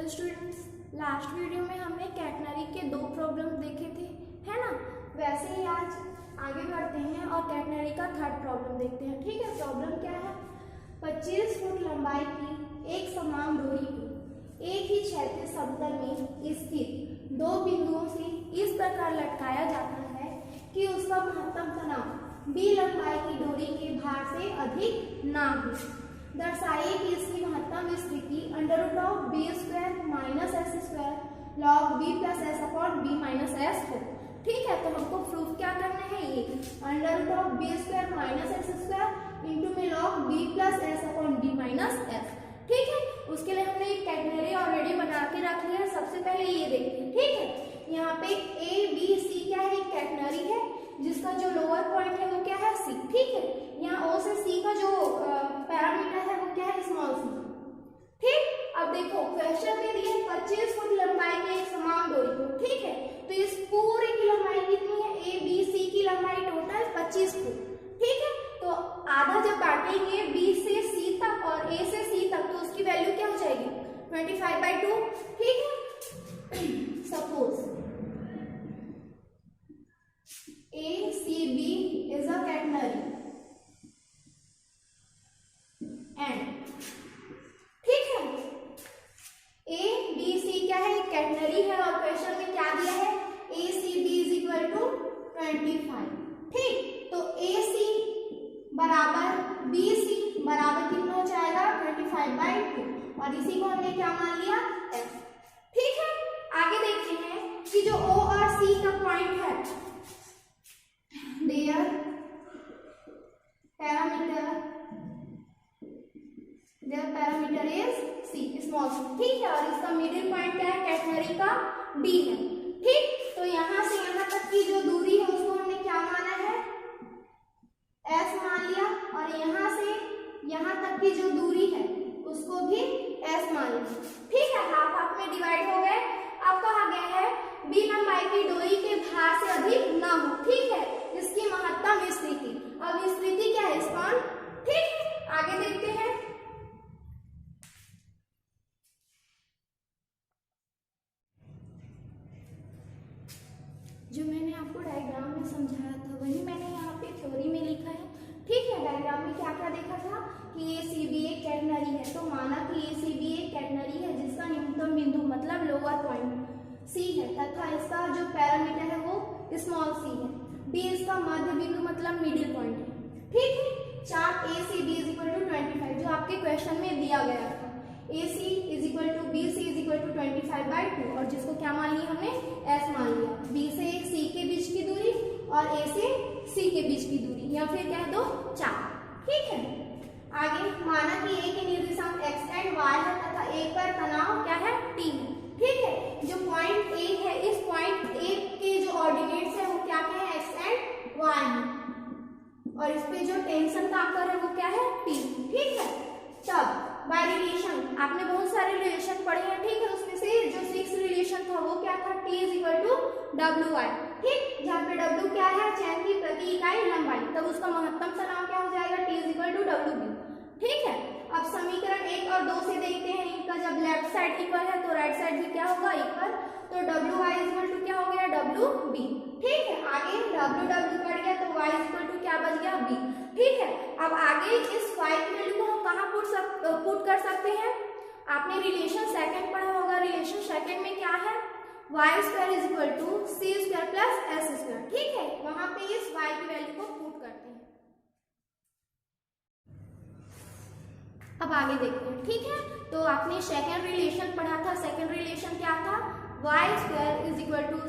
Students, last video में हमने catenary के 2 प्रॉब्लम देखे थे, है ना। वैसे ही आज आगे बढ़ते हैं और कैटनरी का 3rd प्रॉब्लम देखते हैं। ठीक है, प्रॉब्लम क्या है? 25 फुट लंबाई की एक समान डोरी को एक ही क्षैतिज समतल में स्थित 2 बिंदुओं से इस प्रकार लटकाया जाता है कि उसका महत्तम तनाव b लंबाई की डोरी के भार से अधिक ना हो। दर्शाइए कि इसकी महत्तम स्थिति √b² - s² log b + s / b - s हो। ठीक है, तो हमको प्रूफ क्या करना है? ये √b² - s² में log b + s / b - s। ठीक है, उसके लिए हमने एक कैटनरी ऑलरेडी बना के रख लिया है। सबसे पहले ये देखते हैं। ठीक है, यहाँ पे a b c क्या है? एक कैटनरी है जिसका जो लोअर पॉइंट है वो क्या है? c। ठीक है, यहाँ o से c का जो पैरामीटर है वो क्या है? Small c। ठीक, अब देखो क्वेश्चन में दिए 25 फुट लंबाई के एक समान डोरी को। ठीक है, तो इस पूरे की लंबाई कितनी है? a b c की लंबाई टोटल 25 फुट। ठीक है, तो आधा जब बांटेंगे b से c तक और a से c तक, तो उसकी वैल्यू क्या हो जाएगी? 25/2। ठीक है, suppose ACB is a catenary and ठीक है, ABC क्या है? एक कैटनरी है और क्वेश्चन में क्या दिया है? ACB = 25। ठीक, तो AC बराबर BC बराबर कितना हो जाएगा? 25/2 और इसी को हमने क्या मान लिया? F। ठीक है, आगे देखते हैं कि जो O और C का पॉइंट है, their parameter is C, small c। ठीक है, और इसका मिडिल पॉइंट क्या है? कैटनरी का D है। ठीक, तो यहां से यहां तक की जो दूरी है उसको हमने क्या माना है? S मान लिया, और यहां से यहां तक की जो दूरी है उसको भी S मान लिया। ठीक है, हाफ हाफ में डिवाइड हो गए। अब कहा गया है b लंबाई की डोरी के भार से अधिक ना हो। ठीक है, इसकी महत्तम स्थिति। अब स्थिति क्या है? स्पान। ठीक है, आगे देखते हैं। जो मैंने आपको डायग्राम में समझाया था वही मैंने यहाँ पे थ्योरी में लिखा है। ठीक है, डायग्राम में क्या क्या देखा था कि ACB एक कैटनरी है, तो माना कि ACB एक कैटनरी है जिसका न्यूनतम बिंदु मतलब लोअर पॉइंट C है तथा इसका जो पैरामीटर है वो स्मॉल c है। B इसका मध्य बिंदु मतलब मिडिल पॉइंट है। ठीक है, चार्ट ACB = 25 जो आपके क्वेश्चन में दिया गया था। AC = BC = 25/2 और जिसको क्या मान लिया हमने? S मान लिया। B से C के बीच की दूरी और A से C के बीच की दूरी, या फिर कह दो 4। ठीक है, आगे माना कि A के निर्देशांक x एंड y है तथा A पर तनाव क्या है? T है। ठीक है, जो पॉइंट A है, इस पॉइंट A के जो ऑर्डिनेट्स है वो क्या क्या है? x एंड y है, और इस पे जो टेंशन का आकर है वो क्या है? T। ठीक है, तब बाय रिलेशन आपने बहुत सारे रिलेशन पढ़े हैं। ठीक है, उसमें से जो 6 रिलेशन था वो क्या था? T = WI। ठीक, जहाँ पे W क्या है? चैन की प्रति इकाई लंबाई, तब उसका महत्तम तनाव क्या हो जाएगा? T = WB। ठीक है, अब समीकरण 1 और 2 से देखते हैं। इनका जब लेफ्ट साइड इक्वल है तो राइट साइड भी क्या होगा? इक्वल। तो WI = क्या हो गया? WB। ठीक है, आगे WW कट गया तो Y = क्या बच गया? B। ठीक है, अब आगे इस y की वैल्यू को हम कहाँ पुट कर सकते हैं? आपने रिलेशन सेकंड पढ़ा होगा। रिलेशन सेकंड में क्या है? y² = c² + s²। ठीक है, वहां पे इस y की वैल्यू को पुट करते हैं। अब आगे देखते हैं। ठीक है, तो आपने सेकंड रिलेशन पढ़ा था। सेकंड रिलेशन क्या था? y² =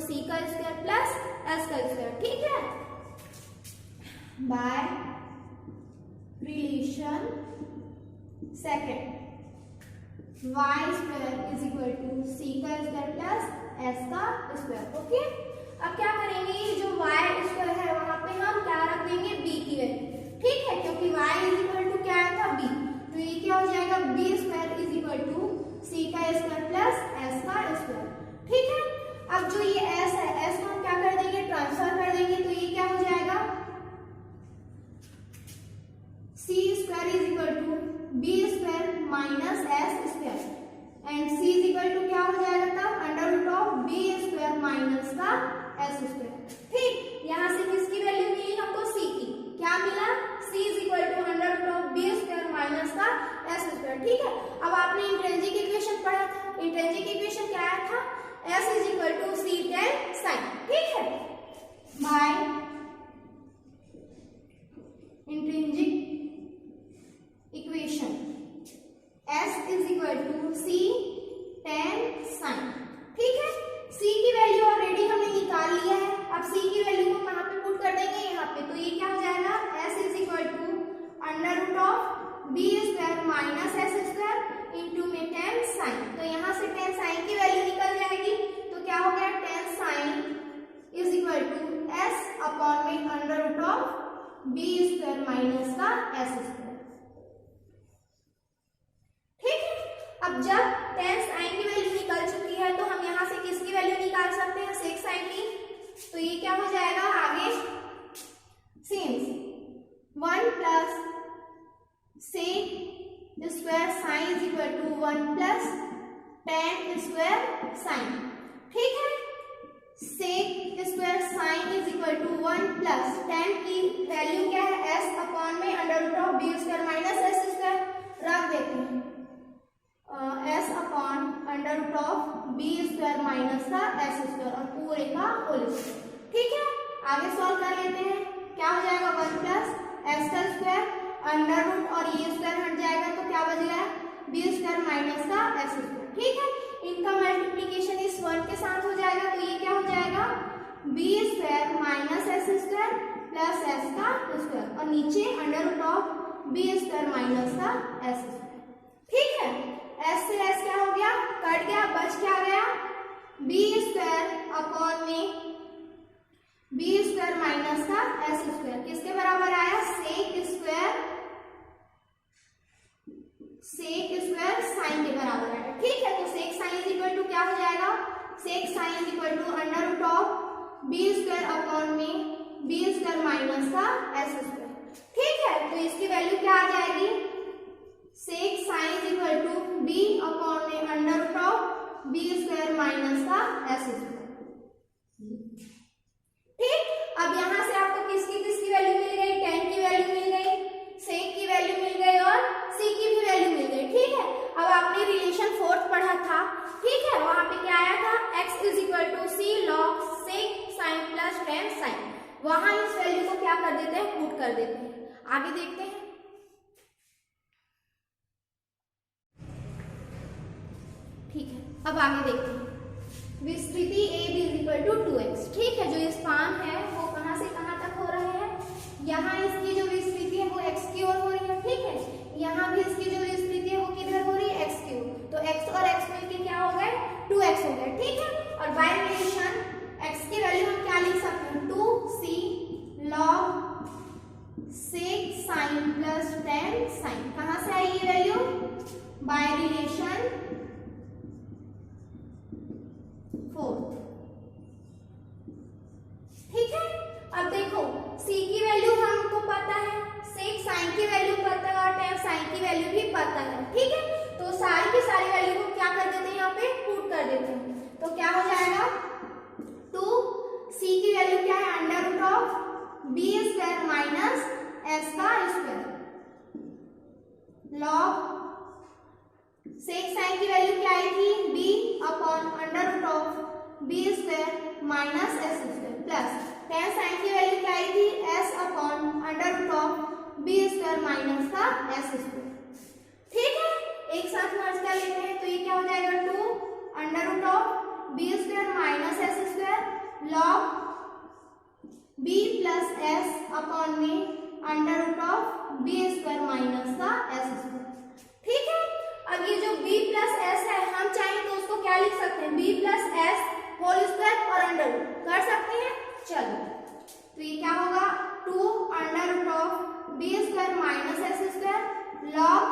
c² + s²। ठीक है, bye relation second y² = c² + s²। Okay, अब क्या करेंगे? जो y² है वहां पे हम क्या रख देंगे? b की वैल्यू। ठीक है, क्योंकि y = क्या था? b, तो ये क्या हो जाएगा? b² = c² + s²। ठीक है, अब जो ये s है, s को हम क्या कर देंगे? ट्रांसफर कर देंगे, तो ये क्या हो जाएगा? c² = b² - s²। And c is equal to क्या हो जाएगा तब under root of B square minus का एस स्क्वायर। ठीक, यहाँ से किसकी वैल्यू मिली हमको c की, क्या मिला c is equal to under root of B square minus का एस स्क्वायर। ठीक है, अब आपने इंट्रिंसिक इक्वेशन पढ़ा था, इंट्रिंसिक इक्वेशन क्या आया था, s is equal to c tan sin। ठीक है, by intrinsic equation s is equal to c tan sin। ठीक है, c की वैल्यू ऑलरेडी हमने निकाल लिया है, अब c की वैल्यू को कहाँ पे पुट कर देंगे, यहाँ पे, तो ये क्या हो जाएगा s is equal to under root of B square minus S square into में tan sin। तो यहाँ से tan sin की वैल्यू निकल जाएगी, तो क्या हो गया tan sin is equal to s upon में under root of B square minus का एस स्क्वायर। ठीक है, अब जब tan sin की वैल्यू निकल चुकी है तो हम यहाँ से किसकी वैल्यू निकाल सकते हैं, sec sin की। तो ये क्या हो जाएगा आगे, since 1 plus sec square sin is equal to 1 plus tan square sin। ठीक है, sec square sin is equal to 1 plus tan की वैल्यू क्या है s अपॉन में under root of B square minus S square, रख देते हैं s upon under root of B square minus का एस स्क्वायर और पूरे का होल स्क्वायर। ठीक है, आगे सॉल्व कर लेते हैं, क्या हो जाएगा 1 प्लस एस का स्क्वायर अंडर रूट और ये स्क्वायर हट जाएगा तो क्या बच गया बी स्क्वायर माइनस का एस स्क्वायर। ठीक है, इनका मल्टीप्लीकेशन इस 1 के साथ हो जाएगा, तो ये क्या हो जाएगा B square minus S square plus S का स्क्वायर और नीचे under root of B square minus का एस स्क्वायर। ठीक है, एस से एस क्या हो गया, कट गया, बच क्या गया बी स्क्वायर अपॉन में बी स्क्वायर माइनस का एस स्क्वायर, किसके बराबर आया सेक स्क्वायर साइन के बराबर आया। ठीक है, तो sec sine is equal to क्या हो जाएगा, sec sine is equal to under root of B square upon में बी स्क्वायर माइनस का एस स्क्वायर। ठीक है, तो इसकी वैल्यू क्या आ जाएगी, sec sine is equal to B upon में under root of B square minus का एस स्क्वायर। ठीक, अब यहाँ से आपको किसकी वैल्यू मिल गई, tan की वैल्यू मिल गई, sec की वैल्यू मिल गई और c की भी वैल्यू मिल गई। ठीक है, अब आपने रिलेशन फोर्थ पढ़ा था, ठीक है, वहां पे क्या आया था x is equal to c log sec sin plus tan sin, वहां इस वैल्यू को क्या कर देते हैं, पुट कर देते हैं। आगे देखते हैं, ठीक है, अब आगे देखते हैं विस्तृति AB is equal to 2x। ठीक है, जो स्पान है वो कहां से कहां तक हो रहे हैं, यहाँ इसकी जो विस्तृति है वो x की ओर हो रही है। ठीक है, यहाँ भी इसकी जो विस्तृति है वो किधर हो रही है, x की ओर, तो x और x मिलके क्या हो गए 2x हो गए। ठीक है, और बाय रिलेशन x की वैल्यू हम क्या लिख सकते हैं, 2c log sec sin plus tan sin। कहां से आई ये वैल्यू, बाय रिलेशन फोर्थ। ठीक है, अब देखो c की वैल्यू हमको पता है, sec sin की वैल्यू पता है और tan sin की वैल्यू भी पता है। ठीक है, तो सारी की सारी वैल्यू को क्या कर देते हैं, यहाँ पे पुट कर देते हैं, तो क्या हो जाएगा 2c की वैल्यू क्या है under root of B square minus S का स्क्वायर लॉग sec sin की वैल्यू क्या आई थी b upon under root of B square minus S square plus tan sin की वैल्यू क्या आई थी s upon under root of B square minus का एस स्क्वायर। ठीक है, एक साथ मर्ज कर लेते हैं, तो ये क्या हो जाएगा 2 under root of B square minus S square log b plus S upon में under root of B square minus का एस स्क्वायर। ठीक है, अब ये जो b प्लस एस है हम चाहें तो उसको क्या लिख सकते हैं, b plus S whole square और अंडर रूट कर सकते हैं। चलो, तो ये क्या होगा 2 under root of B square minus S square log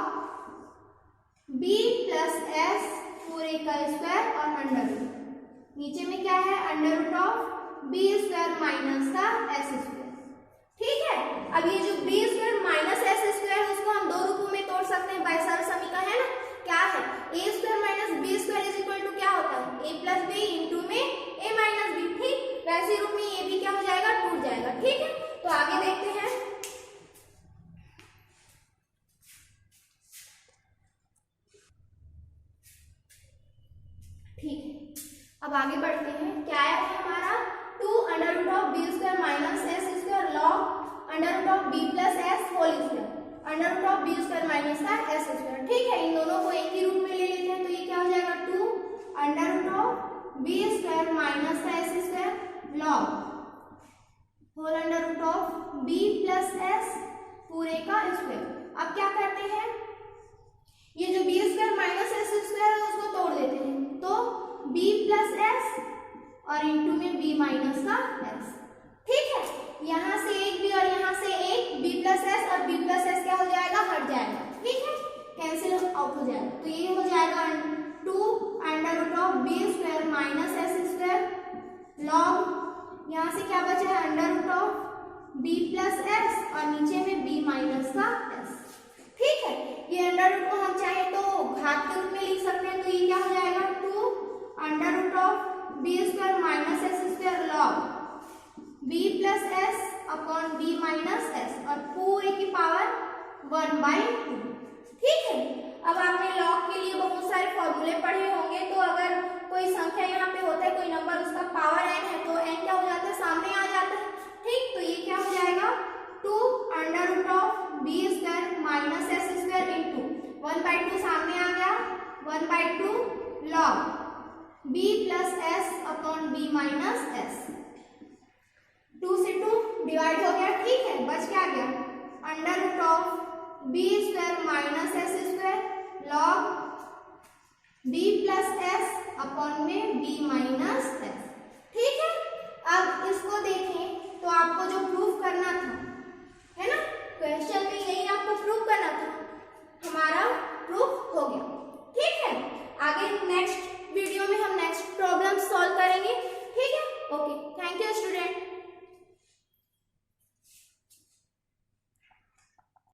b plus S पूरे का स्क्वायर और अंडर रूट, नीचे में क्या है under root of B square minus का एस स्क्वायर। ठीक है, अब ये जो B square minus S square उसको हम दो रूपों में तोड़ सकते हैं, बाय सरल समीकरण है ना, क्या है a स्क्वायर माइनस बी अब आगे बढ़ते हैं, क्या आया है हमारा 2 under root of B square minus S square log under root of B plus S whole square under root of B square minus का एस स्क्वायर। ठीक है, इन दोनों को एक ही रूप में ले लेते हैं, तो ये क्या हो जाएगा 2 under root of B square minus का S square log whole under root of B plus S पूरे का स्क्वायर। अब क्या करते हैं, ये जो B square minus S square है उसको तोड़ देते हैं, तो बी प्लस एस और इंटू में बी माइनस का एस। ठीक है, यहाँ से एक बी और यहाँ से एक बी प्लस एस और बी प्लस एस क्या हो जाएगा, हट जाएगा। ठीक है, कैंसिल आउट हो जाएगा, तो ये हो जाएगा 2 under root of B square minus S square log, यहाँ से क्या बचा है under root of B plus S और नीचे में बी माइनस का एस। ठीक है, ये अंडर रूट को हम चाहे तो घात के रूप में लिख सकते हैं, तो ये क्या हो जाएगा 2 under root of B square minus S square log B plus S upon B minus S और पूरे की पावर 1/2। ठीक है, अब आपने लॉग के लिए बहुत सारे फॉर्मूले पढ़े होंगे, तो अगर कोई संख्या यहाँ पे होता है, कोई नंबर उसका पावर n है, तो n क्या हो जाता है, सामने आ जाता है। ठीक, तो ये क्या हो जाएगा 2 under root of B square minus S square into 1/2 सामने आ गया 1/2 log b plus S upon B minus S. 2 से 2 डिवाइड हो गया। ठीक है, बच क्या गया under root of B square minus S square log B plus S upon में बी माइनस एस।